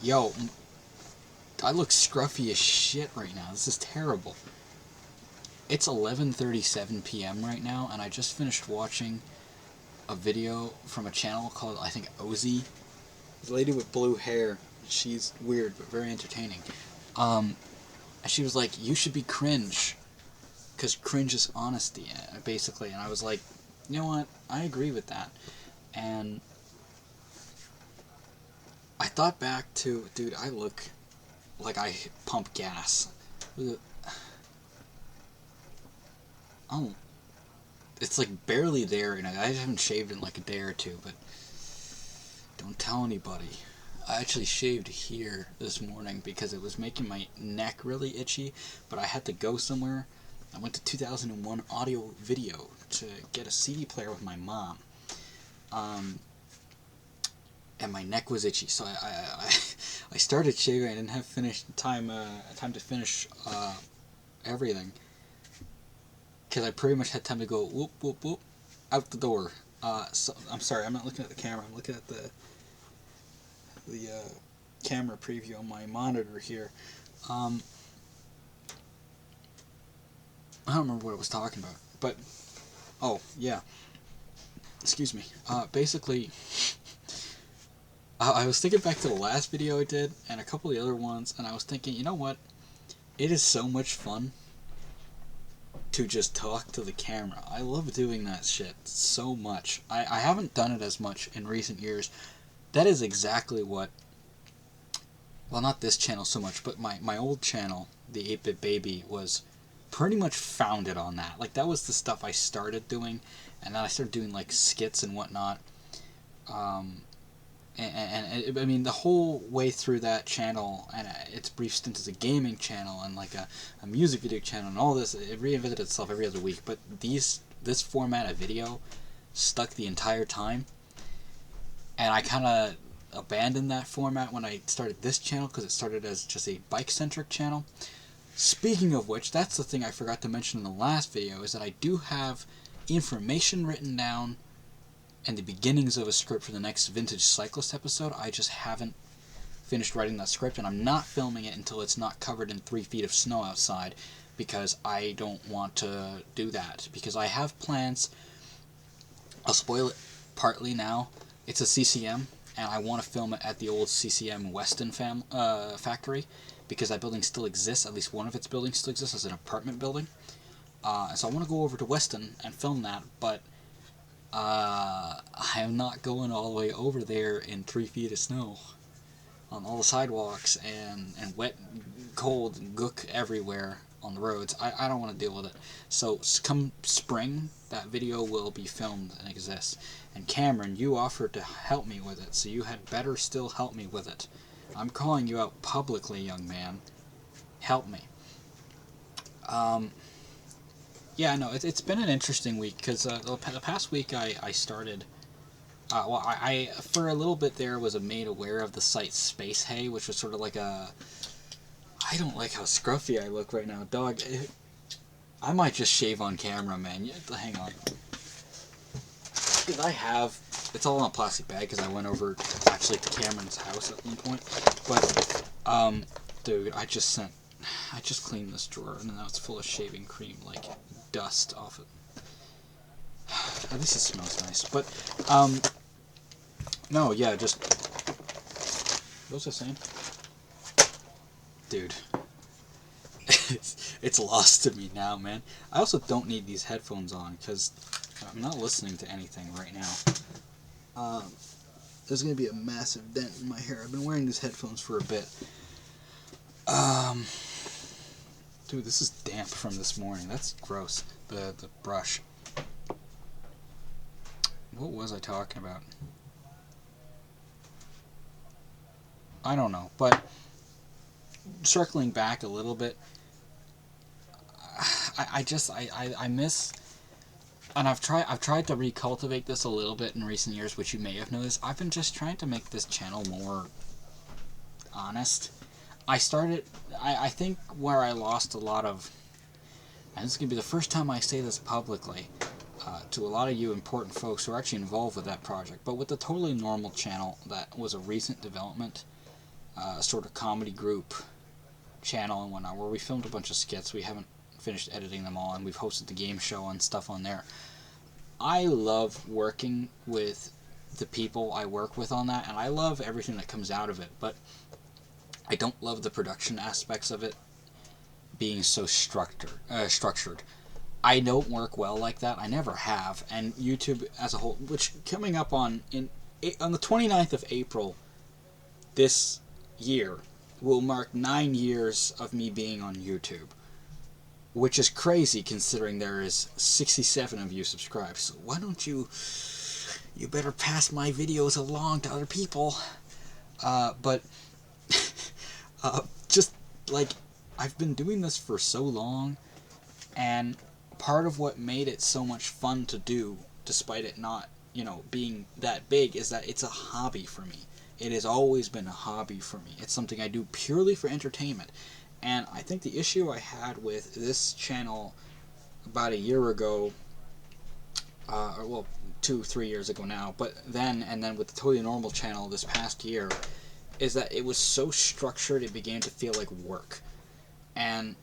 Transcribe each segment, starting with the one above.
Yo, I look scruffy as shit right now. This is terrible. It's 11:37 p.m. right now, and I just finished watching a video from a channel called, I think, Ozzy. This lady with blue hair. She's weird, but very entertaining. And she was like, you should be cringe. Because cringe is honesty, basically. And I was like, you know what? I agree with that. And I thought back to, dude, I look like I pump gas. Oh, it's like barely there, and I haven't shaved in like a day or two, but don't tell anybody. I actually shaved here this morning because it was making my neck really itchy, but I had to go somewhere. I went to 2001 Audio Video to get a CD player with my mom. And my neck was itchy, so I started shaving. I didn't have time to finish everything, because I pretty much had time to go whoop whoop whoop out the door. So I'm sorry, I'm not looking at the camera. I'm looking at the camera preview on my monitor here. I don't remember what I was talking about, but oh yeah, excuse me. Basically, I was thinking back to the last video I did and a couple of the other ones, and I was thinking, you know what? It is so much fun to just talk to the camera. I love doing that shit so much. I haven't done it as much in recent years. That is exactly what, well, not this channel so much, but my old channel, the 8-Bit Baby, was pretty much founded on that. Like, that was the stuff I started doing, and then I started doing, like, skits and whatnot. And I mean, the whole way through that channel, and its brief stint as a gaming channel and like a music video channel and all this, it reinvented itself every other week. But this format of video stuck the entire time, and I kind of abandoned that format when I started this channel because it started as just a bike-centric channel. Speaking of which, that's the thing I forgot to mention in the last video, is that I do have information written down and the beginnings of a script for the next Vintage Cyclist episode. I just haven't finished writing that script, and I'm not filming it until it's not covered in 3 feet of snow outside, because I don't want to do that, because I have plans. I'll spoil it partly now. It's a CCM, and I want to film it at the old CCM Weston factory, because that building still exists. At least one of its buildings still exists as an apartment building. So I want to go over to Weston and film that, but I am not going all the way over there in 3 feet of snow on all the sidewalks and wet, cold, and gook everywhere on the roads. I don't want to deal with it. So come spring, that video will be filmed and exist. And Cameron, you offered to help me with it, so you had better still help me with it. I'm calling you out publicly, young man. Help me. Yeah, no, it's been an interesting week, because the past week I started, well, I for a little bit there was made aware of the site Space Hay, which was sort of like a, I don't like how scruffy I look right now, dog. I might just shave on camera, man. Hang on. Because I have, it's all in a plastic bag, because I went over actually to Cameron's house at one point, but, dude, I just cleaned this drawer, and now it's full of shaving cream, like dust off it. At least it smells nice. But, no, yeah, just, what was I saying? Dude. It's lost to me now, man. I also don't need these headphones on, because I'm not listening to anything right now. There's going to be a massive dent in my hair. I've been wearing these headphones for a bit. Dude, this is damp from this morning. That's gross. The brush. What was I talking about? I don't know, but circling back a little bit, I miss, and I've tried to recultivate this a little bit in recent years, which you may have noticed. I've been just trying to make this channel more honest. I think where I lost a lot of, and this is going to be the first time I say this publicly, to a lot of you important folks who are actually involved with that project, but with the Totally Normal channel, that was a recent development, sort of comedy group channel and whatnot, where we filmed a bunch of skits. We haven't finished editing them all, and we've hosted the game show and stuff on there. I love working with the people I work with on that, and I love everything that comes out of it, but I don't love the production aspects of it being so structured. I don't work well like that. I never have, and YouTube as a whole, which coming up on the 29th of April this year will mark 9 years of me being on YouTube, which is crazy considering there is 67 of you subscribed. So why don't you better pass my videos along to other people. But just like, I've been doing this for so long, and part of what made it so much fun to do, despite it not, being that big, is that it's a hobby for me. It has always been a hobby for me. It's something I do purely for entertainment. And I think the issue I had with this channel about a year ago, 2-3 years ago now, but then, and then with the Totally Normal channel this past year, is that it was so structured it began to feel like work. And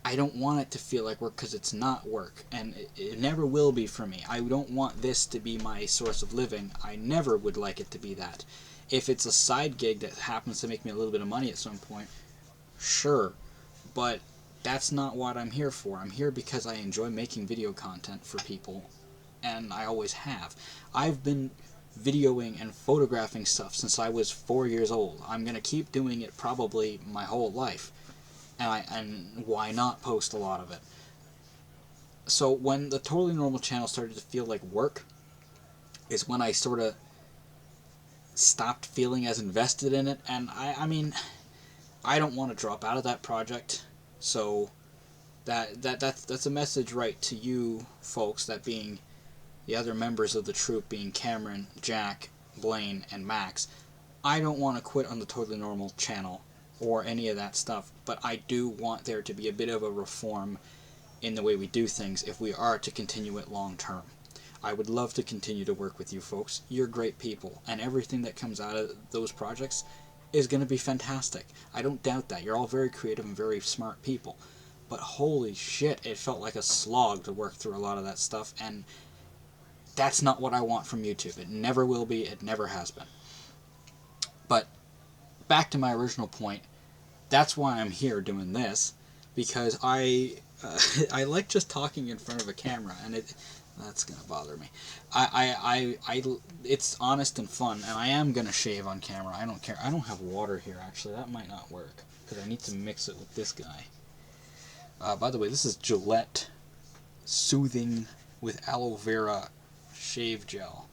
I don't want it to feel like work, because it's not work, and it never will be for me. I don't want this to be my source of living. I never would like it to be that. If it's a side gig that happens to make me a little bit of money at some point, sure, but that's not what I'm here for. I'm here because I enjoy making video content for people, and I always have. I've been videoing and photographing stuff since I was 4 years old. I'm going to keep doing it probably my whole life. And why not post a lot of it? So when the Totally Normal channel started to feel like work, is when I sort of stopped feeling as invested in it. And I mean, I don't want to drop out of that project. So that's a message right to you folks, that being the other members of the troupe, being Cameron, Jack, Blaine, and Max. I don't want to quit on the Totally Normal channel or any of that stuff, but I do want there to be a bit of a reform in the way we do things if we are to continue it long term. I would love to continue to work with you folks. You're great people, and everything that comes out of those projects is going to be fantastic. I don't doubt that. You're all very creative and very smart people, but holy shit, it felt like a slog to work through a lot of that stuff, and that's not what I want from YouTube. It never will be, it never has been. But back to my original point, that's why I'm here doing this, because I like just talking in front of a camera, and that's gonna bother me. It's honest and fun, and I am gonna shave on camera. I don't care. I don't have water here, actually. That might not work, because I need to mix it with this guy. By the way, this is Gillette Soothing with Aloe Vera Shave Gel.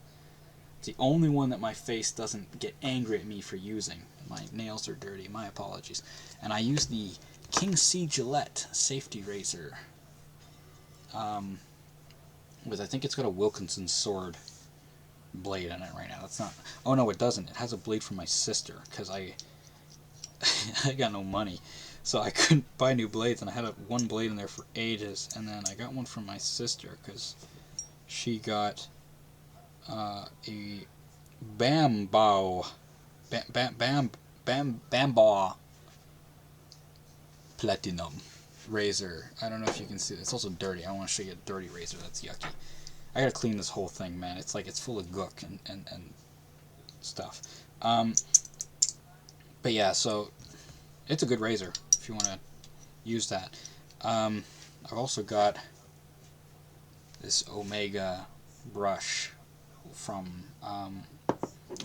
It's the only one that my face doesn't get angry at me for using. My nails are dirty, my apologies. And I use the King C Gillette Safety Razor. With, I think it's got a Wilkinson sword blade in it right now. That's not... Oh no, it doesn't. It has a blade from my sister, because I got no money. So I couldn't buy new blades, and I had one blade in there for ages. And then I got one from my sister, because she got a Bambaw Platinum razor. I don't know if you can see it. It's also dirty. I don't want to show you a dirty razor. That's yucky. I gotta clean this whole thing, man. It's like it's full of gook and stuff. But yeah, so it's a good razor if you want to use that. I've also got this Omega brush from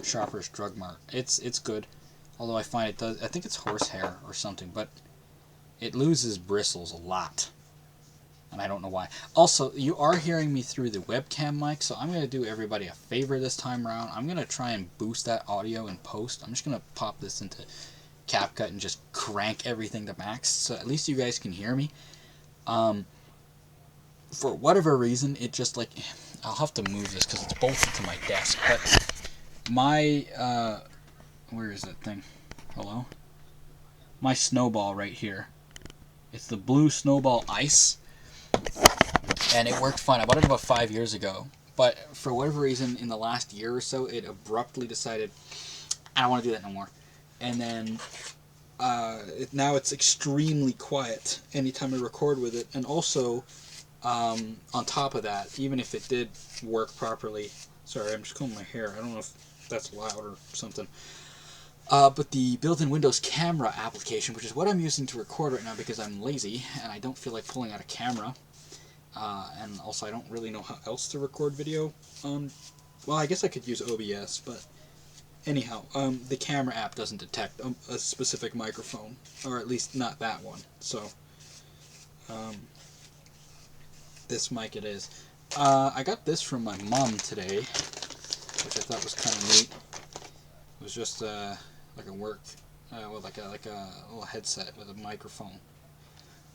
Shoppers Drug Mart. It's good, although I find it does. I think it's horsehair or something, but it loses bristles a lot, and I don't know why. Also, you are hearing me through the webcam mic, so I'm going to do everybody a favor this time around. I'm going to try and boost that audio in post. I'm just going to pop this into CapCut and just crank everything to max, so at least you guys can hear me. For whatever reason, it just, like... I'll have to move this because it's bolted to my desk, but my... where is that thing? Hello? My snowball right here. It's the blue Snowball Ice, and it worked fine. I bought it about 5 years ago, but for whatever reason, in the last year or so, it abruptly decided, I don't want to do that no more. And then now it's extremely quiet anytime I record with it. And also, on top of that, even if it did work properly, sorry, I'm just combing my hair. I don't know if that's loud or something. But the built-in Windows camera application, which is what I'm using to record right now because I'm lazy and I don't feel like pulling out a camera. And also I don't really know how else to record video. Well, I guess I could use OBS, but anyhow, the camera app doesn't detect a specific microphone, or at least not that one. So, this mic it is. I got this from my mom today, which I thought was kind of neat. It was just like a work, well, like a little headset with a microphone.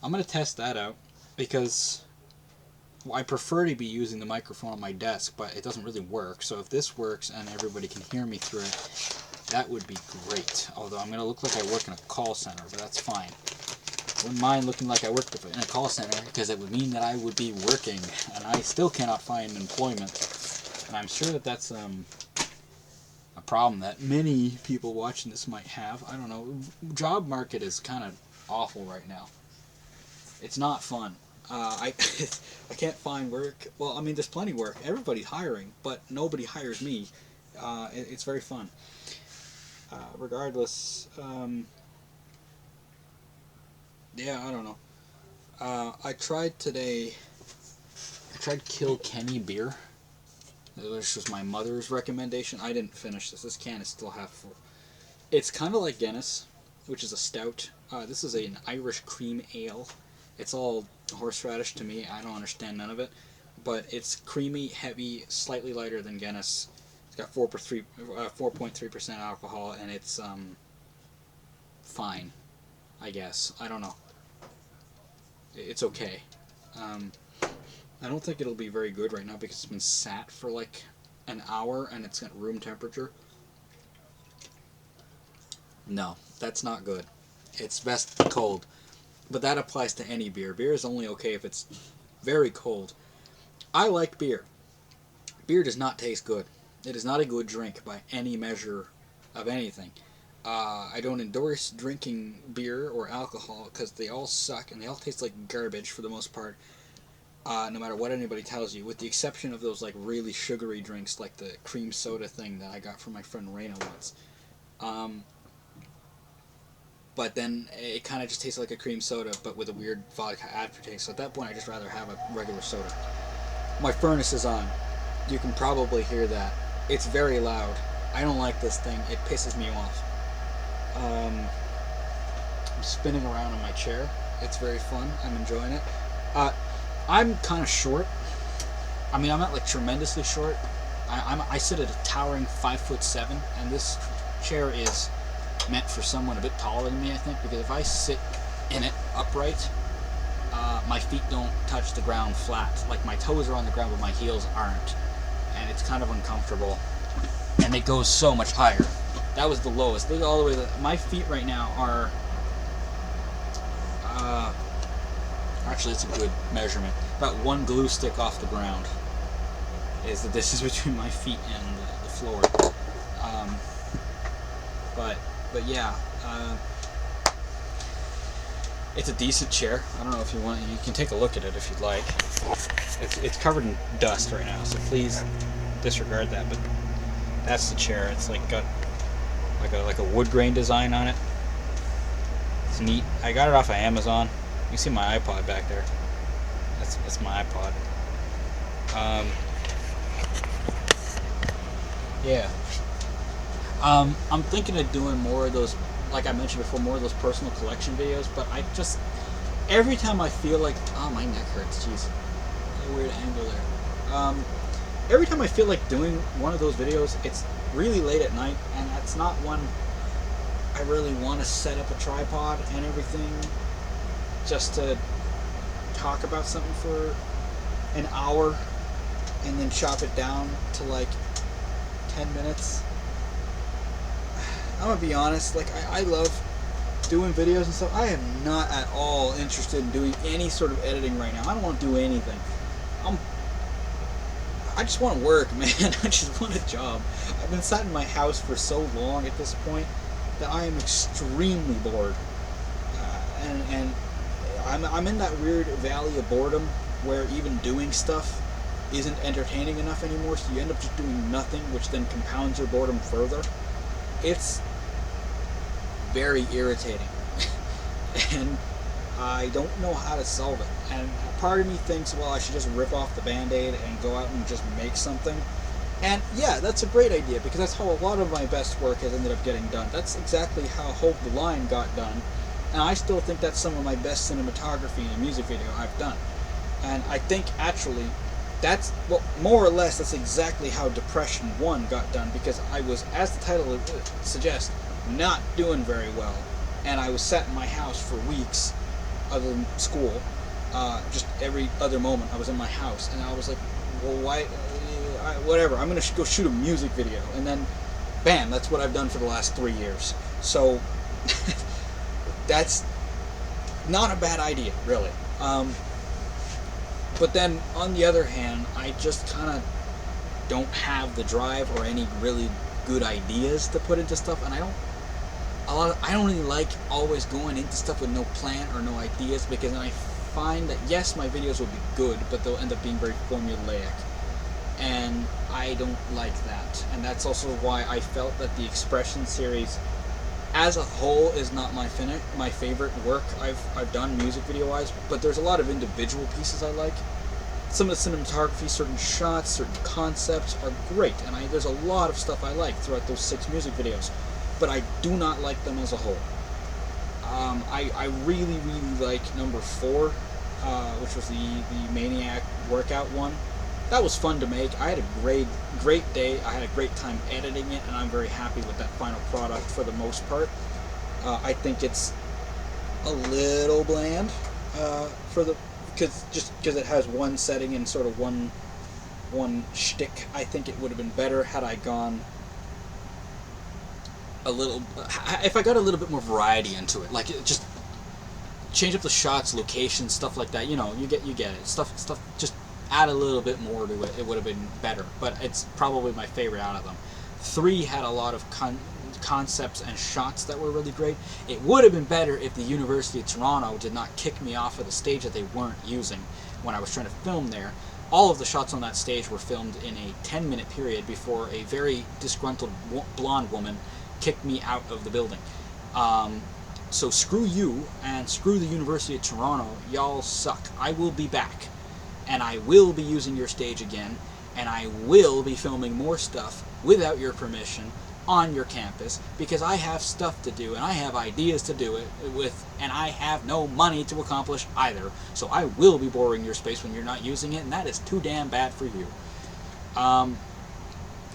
I'm gonna test that out because I prefer to be using the microphone on my desk, but it doesn't really work. So if this works and everybody can hear me through it, that would be great. Although I'm going to look like I work in a call center, but that's fine. I wouldn't mind looking like I work in a call center because it would mean that I would be working, and I still cannot find employment. And I'm sure that that's a problem that many people watching this might have. I don't know. Job market is kind of awful right now. It's not fun. I can't find work. Well, I mean, there's plenty of work. Everybody's hiring, but nobody hires me. It's very fun. Regardless, yeah, I don't know. I tried Kilkenny beer, which was my mother's recommendation. I didn't finish this. This can is still half full. It's kind of like Guinness, which is a stout. This is an Irish cream ale. It's all horseradish to me. I don't understand none of it. But it's creamy, heavy, slightly lighter than Guinness. It's got 4.3% alcohol, and it's fine, I guess. I don't know. It's okay. I don't think it'll be very good right now because it's been sat for like an hour and it's at room temperature. No, that's not good. It's best cold. But that applies to any beer. Beer is only okay if it's very cold. I like beer. Beer does not taste good. It is not a good drink by any measure of anything. I don't endorse drinking beer or alcohol because they all suck and they all taste like garbage for the most part. No matter what anybody tells you, with the exception of those like really sugary drinks like the cream soda thing that I got from my friend Raina once. But then it kind of just tastes like a cream soda, but with a weird vodka aftertaste. So at that point, I'd just rather have a regular soda. My furnace is on. You can probably hear that. It's very loud. I don't like this thing. It pisses me off. I'm spinning around in my chair. It's very fun. I'm enjoying it. I'm kind of short. I mean, I'm not like tremendously short. I sit at a towering 5'7", and this chair is meant for someone a bit taller than me, I think, because if I sit in it upright, my feet don't touch the ground flat. Like, my toes are on the ground, but my heels aren't. And it's kind of uncomfortable. And it goes so much higher. That was the lowest. Look all the way. My feet right now are... actually, it's a good measurement. About one glue stick off the ground is the distance between my feet and the floor. But yeah, it's a decent chair. I don't know if you want. You can take a look at it if you'd like. It's covered in dust right now, so please disregard that. But that's the chair. It's like got like a wood grain design on it. It's neat. I got it off of Amazon. You can see my iPod back there. That's my iPod. Yeah. I'm thinking of doing more of those, like I mentioned before, more of those personal collection videos, but I just, every time I feel like, oh, my neck hurts, jeez, a weird angle there. Every time I feel like doing one of those videos, it's really late at night, and that's not one I really want to set up a tripod and everything just to talk about something for an hour and then chop it down to like 10 minutes. I'm gonna be honest, like I love doing videos and stuff. I am not at all interested in doing any sort of editing right now. I don't want to do anything. I just want to work, man. I just want a job. I've been sat in my house for so long at this point that I am extremely bored. And I'm in that weird valley of boredom where even doing stuff isn't entertaining enough anymore, so you end up just doing nothing, which then compounds your boredom further. It's very irritating. And I don't know how to solve it. And part of me thinks, well, I should just rip off the Band-Aid and go out and just make something. And yeah, that's a great idea, because that's how a lot of my best work has ended up getting done. That's exactly how Hold the Line got done. And I still think that's some of my best cinematography in a music video I've done. And I think, actually, that's, well, more or less, that's exactly how Depression 1 got done, because I was, as the title suggests, not doing very well. And I was sat in my house for weeks, other than school, just every other moment I was in my house. And I was like, well, why, whatever, I'm going to go shoot a music video. And then, bam, that's what I've done for the last 3 years. So, that's not a bad idea, really. But then, on the other hand, I just kind of don't have the drive or any really good ideas to put into stuff, and I don't really like always going into stuff with no plan or no ideas, because then I find that, yes, my videos will be good, but they'll end up being very formulaic, and I don't like that. And that's also why I felt that the Expression series as a whole is not my favorite work I've done music video wise, but there's a lot of individual pieces I like. Some of the cinematography, certain shots, certain concepts are great, and there's a lot of stuff I like throughout those 6 music videos, but I do not like them as a whole. I really, really like number 4, which was the Maniac workout one. That was fun to make. I had a great day. I had a great time editing it, and I'm very happy with that final product for the most part. I think it's a little bland because it has one setting and sort of one shtick. I think it would have been better had I gone if I got a little bit more variety into it, like just change up the shots, locations, stuff like that. You know, you get it. Stuff. Just add a little bit more to it. It would have been better. But it's probably my favorite out of them. 3 had a lot of concepts and shots that were really great. It would have been better if the University of Toronto did not kick me off of the stage that they weren't using when I was trying to film there. All of the shots on that stage were filmed in a 10-minute period before a very disgruntled blonde woman kicked me out of the building. So screw you and screw the University of Toronto. Y'all suck. I will be back, and I will be using your stage again, and I will be filming more stuff without your permission on your campus, because I have stuff to do and I have ideas to do it with, and I have no money to accomplish either. So I will be boring your space when you're not using it, and that is too damn bad for you.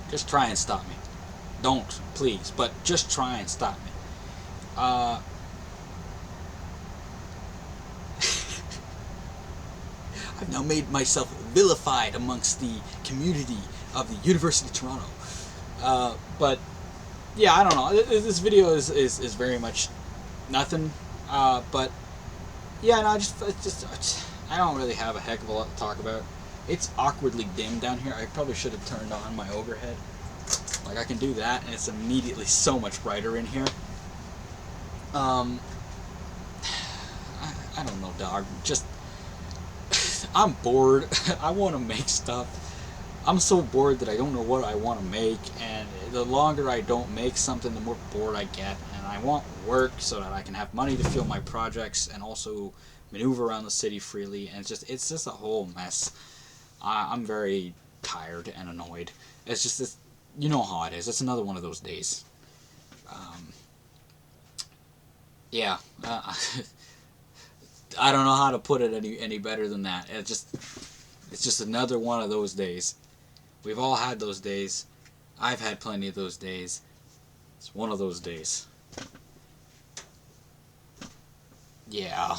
Just try and stop me. Don't, please, but just try and stop me. I've now made myself vilified amongst the community of the University of Toronto. But yeah, I don't know. This video is very much nothing. But yeah, no, I don't really have a heck of a lot to talk about. It's awkwardly dim down here. I probably should have turned on my overhead. Like, I can do that, and it's immediately so much brighter in here. I don't know, dog. Just, I'm bored. I want to make stuff. I'm so bored that I don't know what I want to make, and the longer I don't make something, the more bored I get. And I want work so that I can have money to fuel my projects and also maneuver around the city freely. And it's just a whole mess. I'm very tired and annoyed. It's just this. You know how it is. It's another one of those days. Yeah. I don't know how to put it any better than that. It's just another one of those days. We've all had those days. I've had plenty of those days. It's one of those days. Yeah.